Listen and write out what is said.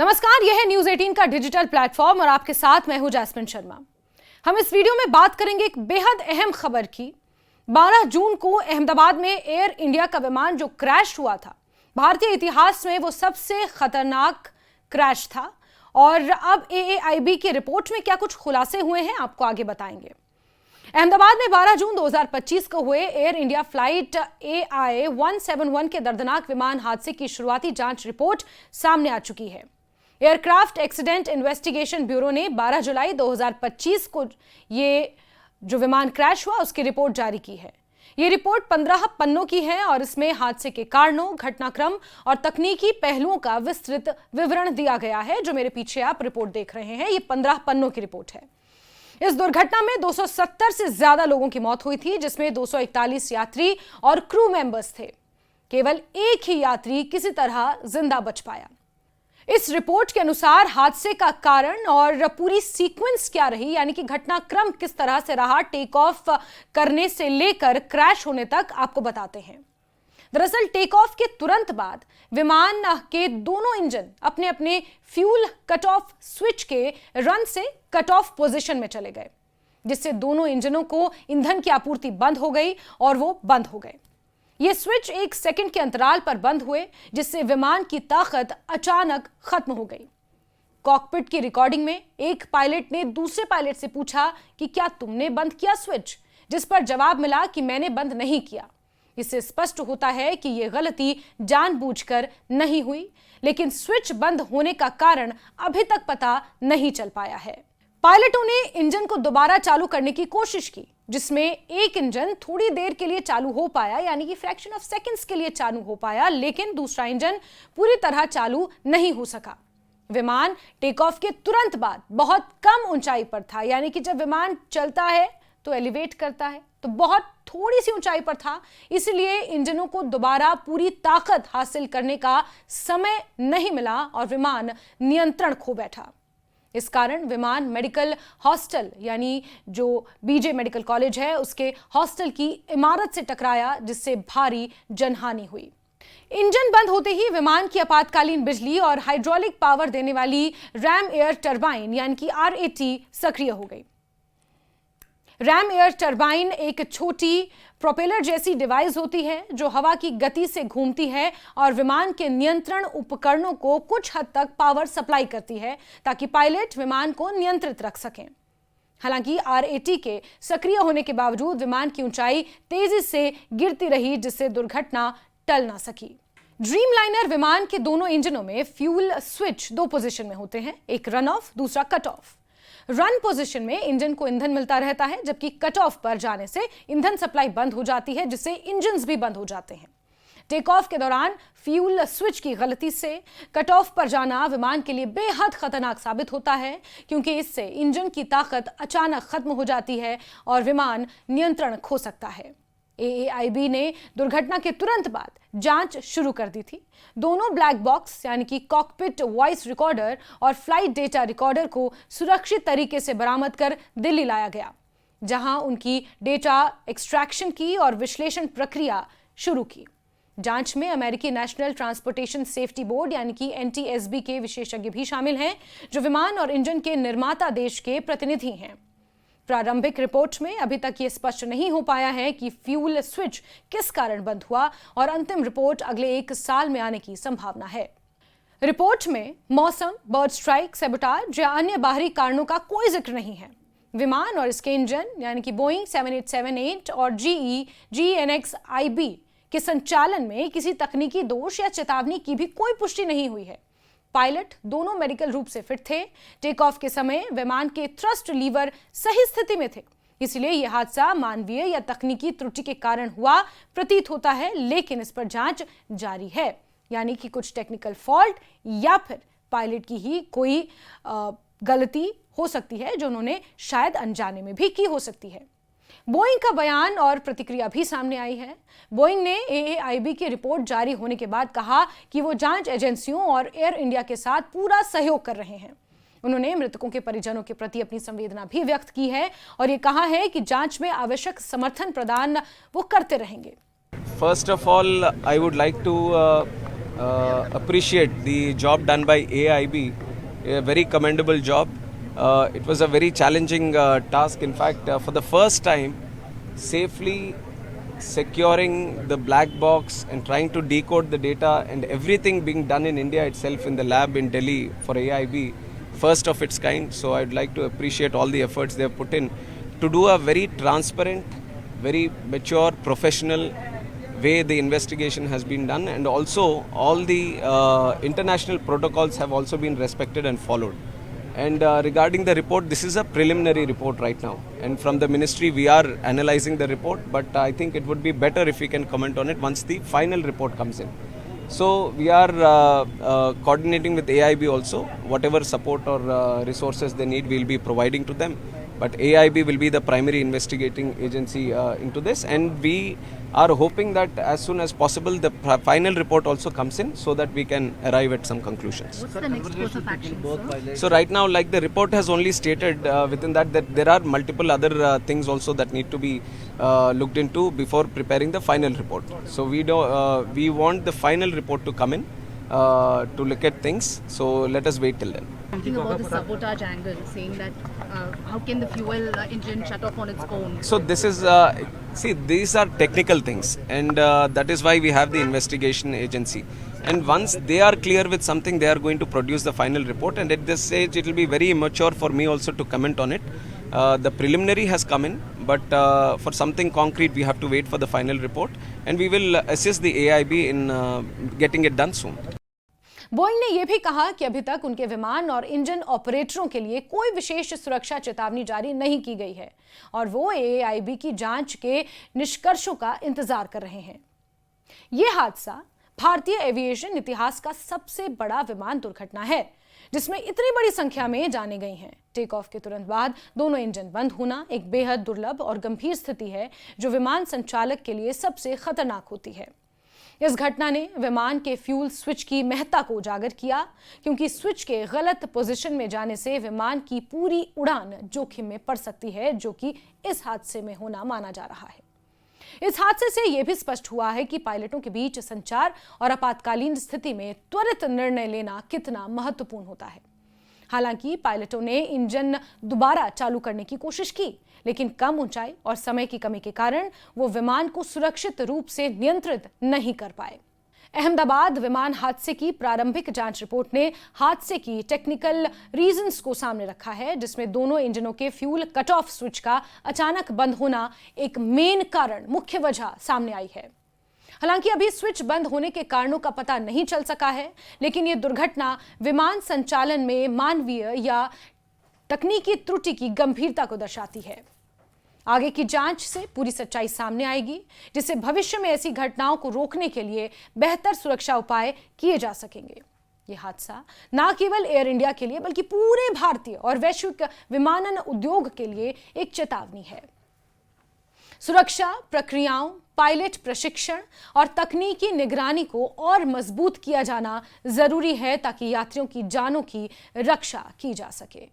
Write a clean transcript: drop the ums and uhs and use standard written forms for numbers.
नमस्कार, यह है न्यूज 18 का डिजिटल प्लेटफॉर्म और आपके साथ मैं हूं जैस्मिन शर्मा। हम इस वीडियो में बात करेंगे एक बेहद अहम खबर की। 12 जून को अहमदाबाद में एयर इंडिया का विमान जो क्रैश हुआ था, भारतीय इतिहास में वो सबसे खतरनाक क्रैश था और अब AAIB की रिपोर्ट में क्या कुछ खुलासे हुए हैं आपको आगे बताएंगे। अहमदाबाद में 12 जून 2025 को हुए एयर इंडिया फ्लाइट AI-171 के दर्दनाक विमान हादसे की शुरुआती जांच रिपोर्ट सामने आ चुकी है। एयरक्राफ्ट एक्सीडेंट इन्वेस्टिगेशन ब्यूरो ने 12 जुलाई 2025 को ये जो विमान क्रैश हुआ उसकी रिपोर्ट जारी की है। ये रिपोर्ट 15 पन्नों की है और इसमें हादसे के कारणों, घटनाक्रम और तकनीकी पहलुओं का विस्तृत विवरण दिया गया है। जो मेरे पीछे आप रिपोर्ट देख रहे हैं, ये 15 पन्नों की रिपोर्ट है। इस दुर्घटना में 270 से ज्यादा लोगों की मौत हुई थी, जिसमें 241 यात्री और क्रू मेंबर्स थे। केवल एक ही यात्री किसी तरह जिंदा बच पाया। इस रिपोर्ट के अनुसार हादसे का कारण और पूरी सीक्वेंस क्या रही, यानी कि घटनाक्रम किस तरह से रहा, टेक ऑफ करने से लेकर क्रैश होने तक आपको बताते हैं। दरअसल टेक ऑफ के तुरंत बाद विमान के दोनों इंजन अपने अपने फ्यूल कट ऑफ स्विच के रन से कट ऑफ पोजीशन में चले गए, जिससे दोनों इंजनों को ईंधन की आपूर्ति बंद हो गई और वो बंद हो गए। ये स्विच 1 सेकंड के अंतराल पर बंद हुए, जिससे विमान की ताकत अचानक खत्म हो गई। कॉकपिट की रिकॉर्डिंग में एक पायलट ने दूसरे पायलट से पूछा कि क्या तुमने बंद किया स्विच, जिस पर जवाब मिला कि मैंने बंद नहीं किया। इससे स्पष्ट होता है कि यह गलती जानबूझकर नहीं हुई, लेकिन स्विच बंद होने का कारण अभी तक पता नहीं चल पाया है। पायलटों ने इंजन को दोबारा चालू करने की कोशिश की, जिसमें एक इंजन थोड़ी देर के लिए चालू हो पाया, यानी कि फ्रैक्शन ऑफ सेकंड्स के लिए चालू हो पाया, लेकिन दूसरा इंजन पूरी तरह चालू नहीं हो सका। विमान टेक ऑफ के तुरंत बाद बहुत कम ऊंचाई पर था, यानी कि जब विमान चलता है तो एलिवेट करता है तो बहुत थोड़ी सी ऊंचाई पर था, इसलिए इंजनों को दोबारा पूरी ताकत हासिल करने का समय नहीं मिला और विमान नियंत्रण खो बैठा। इस कारण विमान मेडिकल हॉस्टल, यानी जो BJ मेडिकल कॉलेज है, उसके हॉस्टल की इमारत से टकराया, जिससे भारी जनहानि हुई। इंजन बंद होते ही विमान की आपातकालीन बिजली और हाइड्रोलिक पावर देने वाली रैम एयर टरबाइन, यानी कि RAT सक्रिय हो गई। रैम एयर टरबाइन एक छोटी प्रोपेलर जैसी डिवाइस होती है जो हवा की गति से घूमती है और विमान के नियंत्रण उपकरणों को कुछ हद तक पावर सप्लाई करती है, ताकि पायलट विमान को नियंत्रित रख सकें। हालांकि RAT के सक्रिय होने के बावजूद विमान की ऊंचाई तेजी से गिरती रही, जिससे दुर्घटना टल ना सकी। ड्रीमलाइनर विमान के दोनों इंजनों में फ्यूल स्विच 2 पोजीशन में होते हैं, एक रन ऑफ, दूसरा कट ऑफ। रन पोजीशन में इंजन को ईंधन मिलता रहता है, जबकि कट ऑफ पर जाने से ईंधन सप्लाई बंद हो जाती है, जिससे इंजन्स भी बंद हो जाते हैं। टेक ऑफ के दौरान फ्यूल स्विच की गलती से कट ऑफ पर जाना विमान के लिए बेहद खतरनाक साबित होता है, क्योंकि इससे इंजन की ताकत अचानक खत्म हो जाती है और विमान नियंत्रण खो सकता है। AAIB ने दुर्घटना के तुरंत बाद जांच शुरू कर दी थी। दोनों ब्लैक बॉक्स, यानी कि कॉकपिट वॉइस रिकॉर्डर और फ्लाइट डेटा रिकॉर्डर को सुरक्षित तरीके से बरामद कर दिल्ली लाया गया, जहां उनकी डेटा एक्सट्रैक्शन की और विश्लेषण प्रक्रिया शुरू की। जांच में अमेरिकी नेशनल ट्रांसपोर्टेशन सेफ्टी बोर्ड, यानी कि NTSB के विशेषज्ञ भी शामिल हैं, जो विमान और इंजन के निर्माता देश के प्रतिनिधि हैं। प्रारंभिक रिपोर्ट में अभी तक ये स्पष्ट नहीं हो पाया है कि फ्यूल स्विच किस कारण बंद हुआ और अंतिम रिपोर्ट अगले 1 साल में आने की संभावना है। रिपोर्ट में मौसम, बर्ड स्ट्राइक, सैबोटाज या अन्य बाहरी कारणों का कोई जिक्र नहीं है। विमान और इसके इंजन, यानी कि बोइंग 7878 और GE GEnx IB के संचालन में किसी तकनीकी दोष या चेतावनी की भी कोई पुष्टि नहीं हुई है। पायलट दोनों मेडिकल रूप से फिट थे। टेक ऑफ के समय विमान के थ्रस्ट लीवर सही स्थिति में थे, इसलिए यह हादसा मानवीय या तकनीकी त्रुटि के कारण हुआ प्रतीत होता है, लेकिन इस पर जांच जारी है, यानी कि कुछ टेक्निकल फॉल्ट या फिर पायलट की ही कोई गलती हो सकती है, जो उन्होंने शायद अनजाने में भी की हो सकती है। बोइंग का बयान और प्रतिक्रिया भी सामने आई है। बोइंग ने AAIB की रिपोर्ट जारी होने के बाद कहा कि वो जांच एजेंसियों और एयर इंडिया के साथ पूरा सहयोग कर रहे हैं। उन्होंने मृतकों के परिजनों के प्रति अपनी संवेदना भी व्यक्त की है और ये कहा है कि जांच में आवश्यक समर्थन प्रदान वो करते रहेंगे। First of all, I would like to appreciate the job done by AIB, a very commendable job. It was a very challenging task. In fact, for the first time, safely securing the black box and trying to decode the data and everything being done in India itself in the lab in Delhi for AIB, first of its kind. So I'd like to appreciate all the efforts they have put in to do a very transparent, very mature, professional way the investigation has been done, and also all the international protocols have also been respected and followed. And regarding the report, this is a preliminary report right now, and from the ministry we are analyzing the report, but I think it would be better if we can comment on it once the final report comes in. So we are coordinating with AIB also. Whatever support or resources they need, we will be providing to them. But AIB will be the primary investigating agency into this, and we are hoping that as soon as possible the final report also comes in so that we can arrive at some conclusions. What's the next course of action, sir? So right now, like the report has only stated within that there are multiple other things also that need to be looked into before preparing the final report. So we want the final report to come in to look at things. So let us wait till then. Something about the sabotage angle, saying that how can the fuel engine shut off on its own? So this is, see, these are technical things, and that is why we have the investigation agency. And once they are clear with something, they are going to produce the final report, and at this stage it will be very immature for me also to comment on it. The preliminary has come in, but for something concrete we have to wait for the final report, and we will assist the AIB in getting it done soon. Boeing ने यह भी कहा कि अभी तक उनके विमान और इंजन ऑपरेटरों के लिए कोई विशेष सुरक्षा चेतावनी जारी नहीं की गई है और वो AIB की जांच के निष्कर्षों का इंतजार कर रहे हैं। यह हादसा भारतीय एविएशन इतिहास का सबसे बड़ा विमान दुर्घटना है, जिसमें इतनी बड़ी संख्या में जानें गई हैं। टेक ऑफ के तुरंत बाद दोनों इंजन बंद होना एक बेहद दुर्लभ और गंभीर स्थिति है, जो विमान संचालक के लिए सबसे खतरनाक होती है। इस घटना ने विमान के फ्यूल स्विच की महत्ता को उजागर किया, क्योंकि स्विच के गलत पोजीशन में जाने से विमान की पूरी उड़ान जोखिम में पड़ सकती है, जो कि इस हादसे में होना माना जा रहा है। इस हादसे से यह भी स्पष्ट हुआ है कि पायलटों के बीच संचार और आपातकालीन स्थिति में त्वरित निर्णय लेना कितना महत्वपूर्ण होता है। हालांकि पायलटों ने इंजन दोबारा चालू करने की कोशिश की, लेकिन कम ऊंचाई और समय की कमी के कारण वो विमान को सुरक्षित रूप से नियंत्रित नहीं कर पाए। अहमदाबाद विमान हादसे की प्रारंभिक जांच रिपोर्ट ने हादसे की टेक्निकल रीजंस को सामने रखा है, जिसमें दोनों इंजनों के फ्यूल कट ऑफ स्विच का अचानक बंद होना एक मेन कारण, मुख्य वजह सामने आई है। हालांकि अभी स्विच बंद होने के कारणों का पता नहीं चल सका है, लेकिन यह दुर्घटना विमान संचालन में मानवीय या तकनीकी त्रुटि की गंभीरता को दर्शाती है। आगे की जांच से पूरी सच्चाई सामने आएगी, जिससे भविष्य में ऐसी घटनाओं को रोकने के लिए बेहतर सुरक्षा उपाय किए जा सकेंगे। यह हादसा न केवल एयर इंडिया के लिए बल्कि पूरे भारतीय और वैश्विक विमानन उद्योग के लिए एक चेतावनी है। सुरक्षा प्रक्रियाओं, पायलट प्रशिक्षण और तकनीकी निगरानी को और मजबूत किया जाना जरूरी है, ताकि यात्रियों की जानों की रक्षा की जा सके।